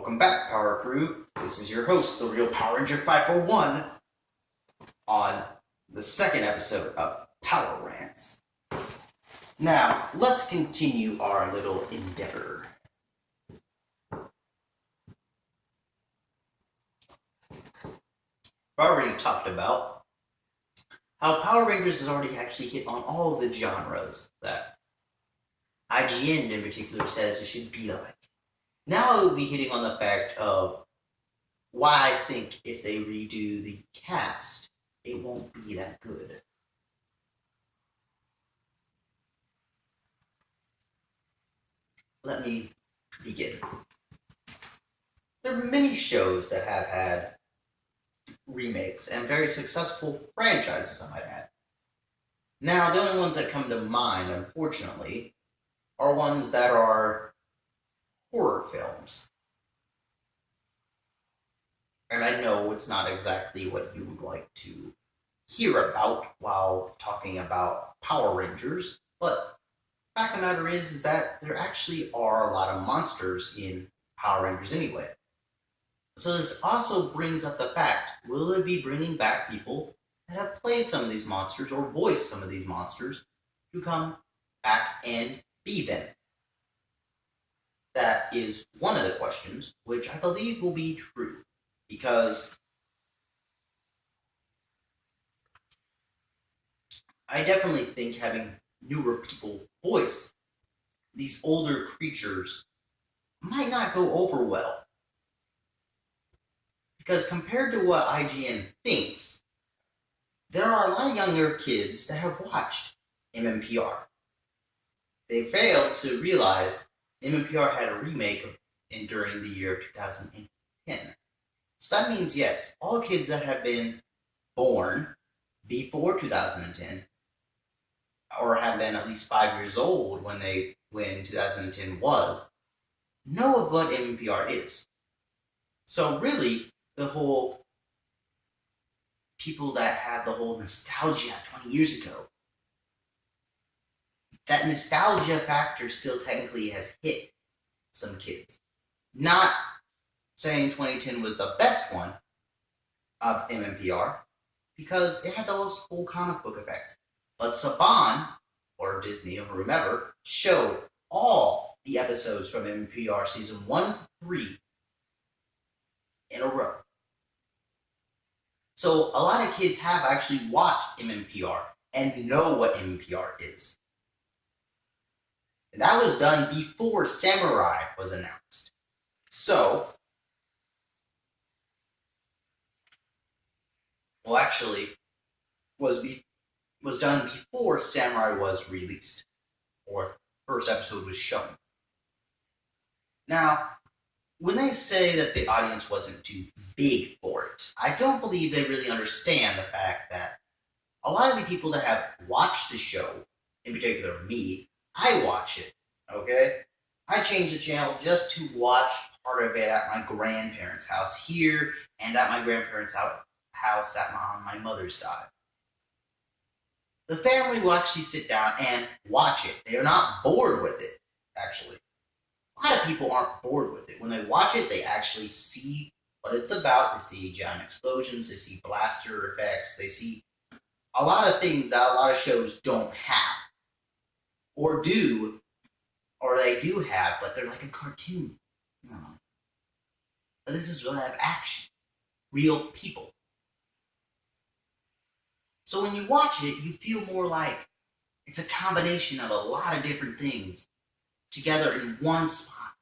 Welcome back, Power Crew. This is your host, the real Power Ranger 541, on the second episode of Power Rants. Now, let's continue our little endeavor. I've already talked about how Power Rangers has already actually hit on all of the genres that IGN in particular says it should be like. Now it will be hitting on the fact of why I think if they redo the cast, it won't be that good. Let me begin. There are many shows that have had remakes and very successful franchises, I might add. Now, the only ones that come to mind, unfortunately, are ones that are horror films. And I know it's not exactly what you would like to hear about while talking about Power Rangers, but the fact of the matter is that there actually are a lot of monsters in Power Rangers anyway. So this also brings up the fact, will it be bringing back people that have played some of these monsters or voiced some of these monsters to come back and be them? That is one of the questions, which I believe will be true, because I definitely think having newer people voice these older creatures might not go over well. Because compared to what IGN thinks, there are a lot of younger kids that have watched MMPR. They failed to realize MMPR had a remake during the year of 2010. So that means, yes, all kids that have been born before 2010, or have been at least 5 years old when 2010 was, know of what MMPR is. So really, the whole people that have the whole nostalgia 20 years ago, that nostalgia factor still technically has hit some kids. Not saying 2010 was the best one of MMPR, because it had those cool comic book effects. But Saban, or Disney, or whomever, showed all the episodes from MMPR season 1 to 3 in a row. So a lot of kids have actually watched MMPR and know what MMPR is. And that was done before Samurai was announced. So, well, actually, was done before Samurai was released, or first episode was shown. Now, when they say that the audience wasn't too big for it, I don't believe they really understand the fact that a lot of the people that have watched the show, in particular me, I watch it, okay? I change the channel just to watch part of it at my grandparents' house here and at my grandparents' house on my mother's side. The family will actually sit down and watch it. They are not bored with it, actually. A lot of people aren't bored with it. When they watch it, they actually see what it's about. They see giant explosions, they see blaster effects, they see a lot of things that a lot of shows don't have. Or they do have, but they're like a cartoon. But this is real live action. Real people. So when you watch it, you feel more like it's a combination of a lot of different things together in one spot.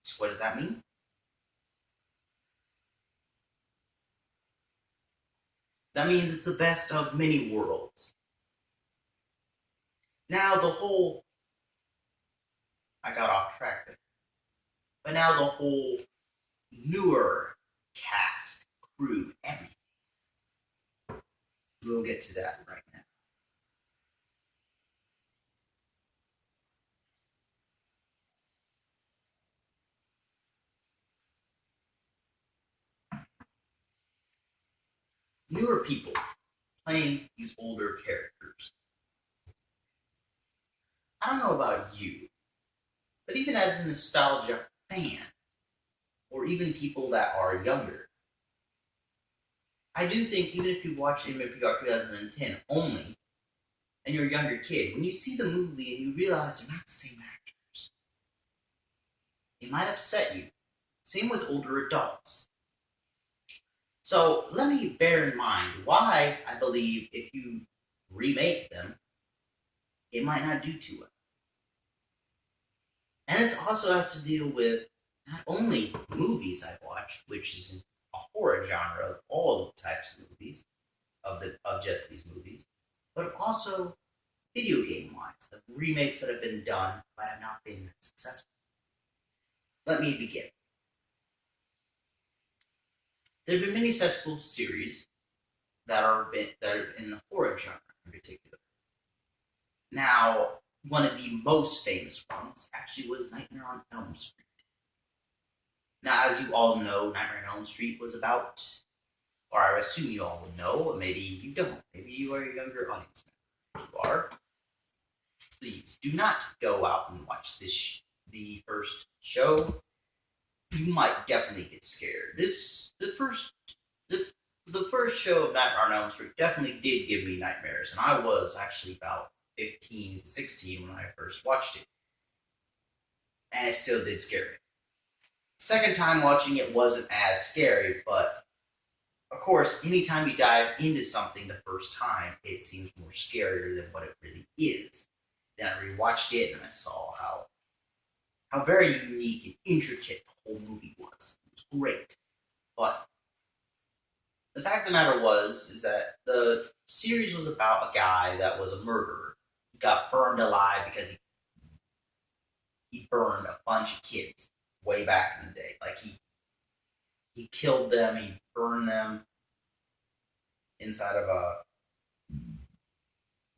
So what does that mean? That means it's the best of many worlds. Now I got off track there. But now the whole newer cast, crew, everything. We'll get to that right now. Newer people playing these older characters. I don't know about you, But even as a nostalgia fan, or even people that are younger, I do think even if you watch MMPR 2010 only, and you're a younger kid, when you see the movie and you realize they're not the same actors, it might upset you. Same with older adults. So let me bear in mind why I believe if you remake them, it might not do too well. And this also has to deal with not only movies I've watched, which is a horror genre of all types of movies, of just these movies, but also video game wise, of remakes that have been done but have not been that successful. Let me begin. There have been many successful series that are in the horror genre in particular. Now, one of the most famous ones actually was Nightmare on Elm Street. Now, as you all know, Nightmare on Elm Street was about, or I assume you all would know, maybe you don't. Maybe you are a younger audience member. If you are, please do not go out and watch the first show. You might definitely get scared. The first show of Nightmare on Elm Street definitely did give me nightmares, and I was actually about 15 to 16 when I first watched it. And it still did scare me. Second time watching it wasn't as scary, but of course, anytime you dive into something the first time, it seems more scarier than what it really is. Then I rewatched it and I saw how very unique and intricate the whole movie was. It was great. But the fact of the matter is that the series was about a guy that was a murderer. He got burned alive because he burned a bunch of kids way back in the day. Like he killed them, he burned them inside of a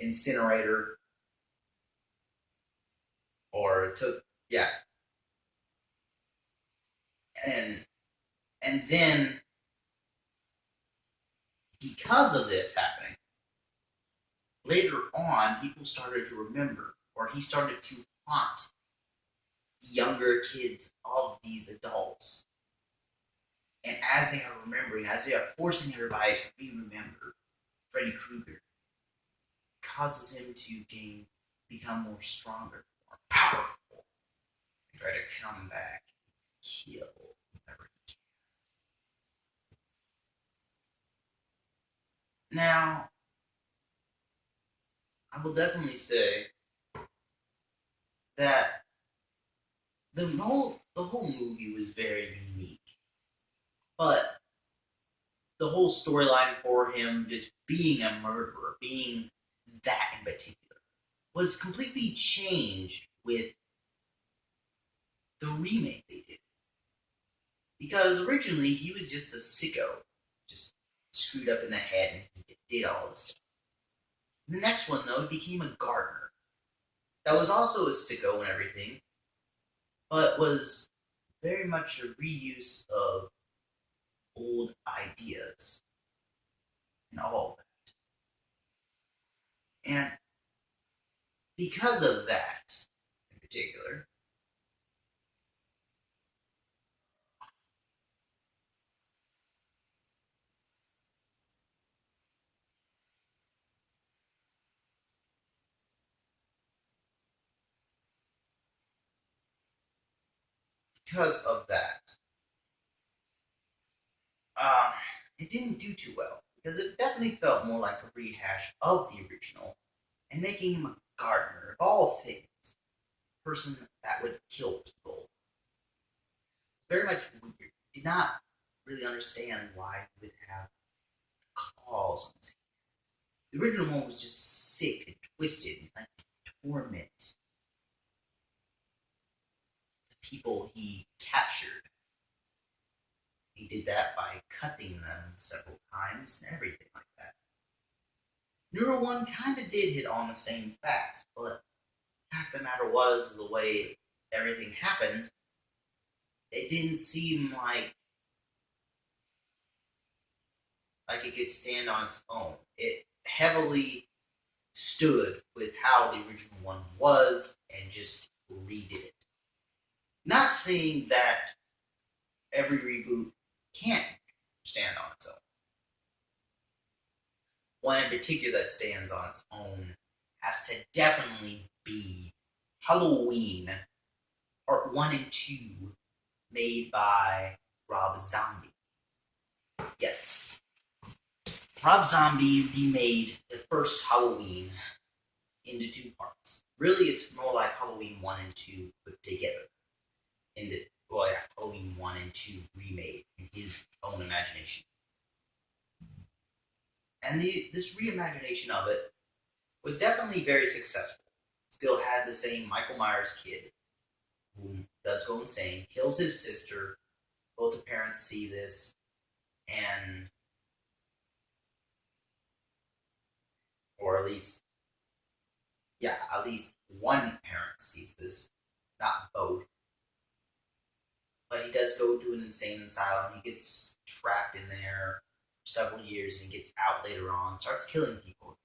incinerator, or took and then because of this happening, later on people started to remember, or he started to haunt younger kids of these adults. And as they are remembering, as they are forcing everybody to re-remember Freddy Krueger, causes him to become more stronger, more powerful, and try to come back and kill whoever he can. Now, I will definitely say that the whole movie was very unique. But the whole storyline for him just being a murderer, being that in particular, was completely changed with the remake they did. Because originally he was just a sicko, just screwed up in the head and he did all this stuff. The next one, though, he became a gardener. That was also a sicko and everything, but was very much a reuse of old ideas and all of that. And because of that, in particular, it didn't do too well. Because it definitely felt more like a rehash of the original, and making him a gardener, of all things, a person that would kill people. Very much weird. Did not really understand why he would have claws on his hand. The original one was just sick and twisted, and like torment the people he captured. He did that by cutting them several times and everything like that. Neuro 1 kind of did hit on the same facts, but the fact of the matter was the way everything happened, it didn't seem like it could stand on its own. It heavily stood with how the original one was and just redid it. Not saying that every reboot can't stand on its own. One in particular that stands on its own has to definitely be Halloween Part 1 and 2, made by Rob Zombie. Yes. Rob Zombie remade the first Halloween into 2 parts. Really, it's more like Halloween 1 and 2 put together. Halloween 1 and 2 remade in his own imagination. And this reimagination of it was definitely very successful. Still had the same Michael Myers kid, who does go insane, kills his sister. Both the parents see this, and or at least one parent sees this, not both. But he does go to an insane asylum. He gets trapped in there for several years and gets out later on, starts killing people.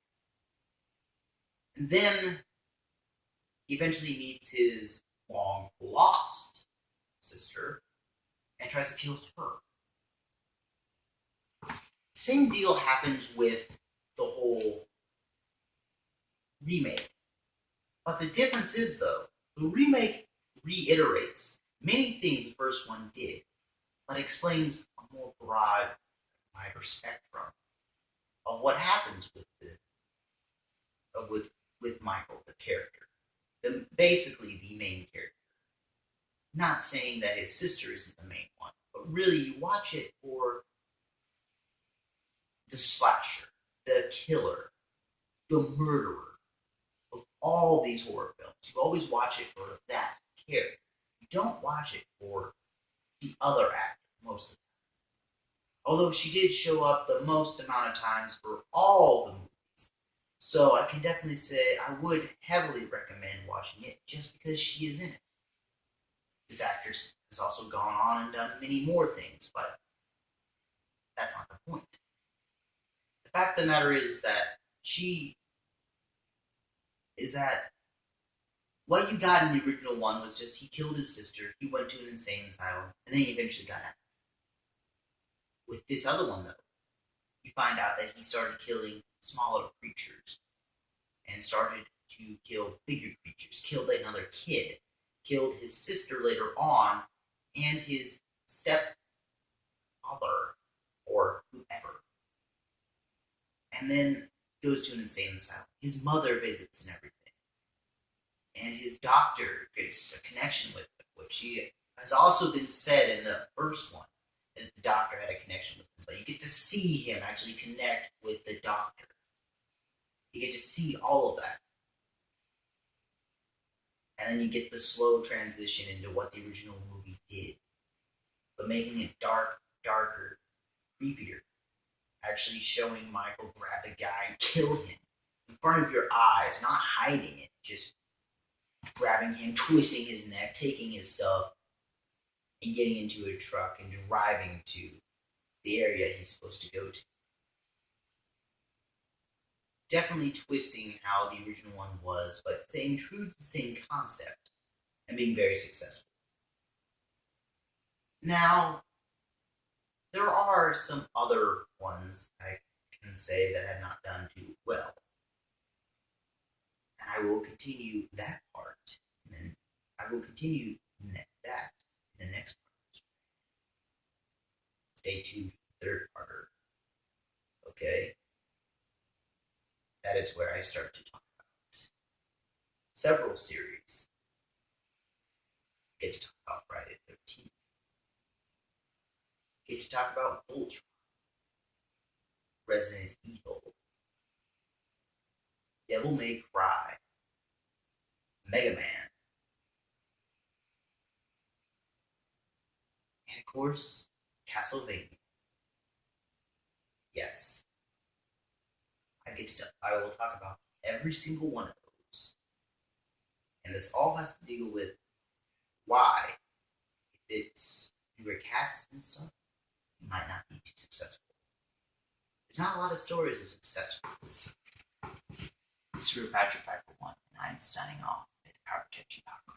And then he eventually meets his long lost sister and tries to kill her. Same deal happens with the whole remake. But the difference is, though, the remake reiterates many things the first one did, but explains a more broader spectrum of what happens with Michael, the character. Basically the main character. Not saying that his sister isn't the main one, but really you watch it for the slasher, the killer, the murderer of all these horror films. You always watch it for that character. You don't watch it for the other actor most of the time. Although she did show up the most amount of times for all the movies. So I can definitely say I would heavily recommend watching it just because she is in it. This actress has also gone on and done many more things, but that's not the point. The fact of the matter is that what you got in the original one was just he killed his sister, he went to an insane asylum, and then he eventually got out. With this other one, though, you find out that he started killing smaller creatures and started to kill bigger creatures, killed another kid, killed his sister later on, and his stepfather, or whoever. And then goes to an insane asylum. His mother visits and everything. And his doctor gets a connection with him, which has also been said in the first one, that the doctor had a connection with him. But you get to see him actually connect with the doctor. You get to see all of that. And then you get the slow transition into what the original movie did. But making it darker, creepier. Actually showing Michael grab the guy and kill him in front of your eyes, not hiding it, just grabbing him, twisting his neck, taking his stuff, and getting into a truck and driving to the area he's supposed to go to. Definitely twisting how the original one was, but staying true to the same concept and being very successful. Now, there are some other ones I can say that have not done too well. And I will continue that part, and then I will continue that in the next part. Stay tuned for the third part. Okay? That is where I start to talk about several series. Get to talk about Friday the 13th. Get to talk about Voltron, Resident Evil, Devil May Cry, Mega Man, and of course, Castlevania. Yes, I will talk about every single one of those, and this all has to deal with why, if it's your cast and stuff, you might not be too successful. There's not a lot of stories of success for this. This is Patrick 541, and I'm signing off at PowerProtection.com.